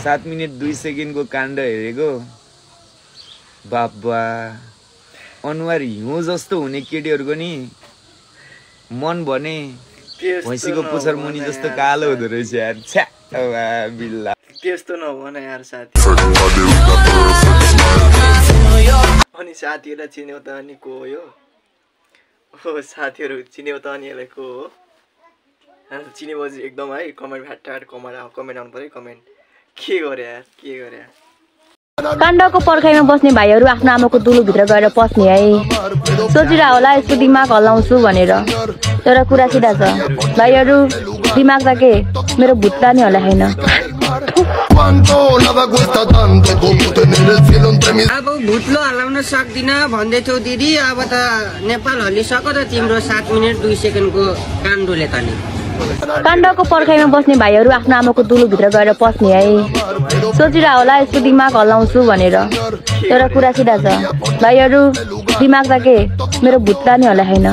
7 minute 2 सेकेन्डको काण्ड हेरेको बाबा अनुहार हिउँ जस्तो हुने केटीहरूको नि मन भने भैँसीको पुछर मुनि जस्तो कालो हुँदो रहेछ यार छ्या बिल्ला त्यस्तो नभन यार साथी अनि साथीहरूलाई चिन्यौ त अनि को हो यो हो साथीहरू चिन्यौ त अनि यसलाई को हो चिनेपछि एकदम है कमेन्ट फ्याट कमेन्ट आउनु पर्यो कमेन्ट के गरे यार के गरे काण्डको पर्खाइमा बस्ने भाइहरू आफ्नो आमाको दुलोभित्र गएर पस्ने है सोचिरह होला यसको दिमाग हल्लाउँछु भनेर तर कुरा सिधा छ भाइहरू दिमाग त के मेरो भुत्ता नि होला छैन अब भुत्लो हल्लाउन सक्दिन भन्दै थियौ दिदी अब त नेपाल हल्लिसक्यो त तिम्रो 7 मिनेट 2 सेकेन्डको काण्डोले त नि काण्डको पर्खाइमा बस्ने भाइहरू आफ्नो आमाको दुलोभित्र गएर पस्ने है सोचिरह होला यसको दिमाग हल्लाउँछु भनेर तर कुरा सिधा छ भाइहरू दिमाग त के मेरो भुत्ता नि होला छैन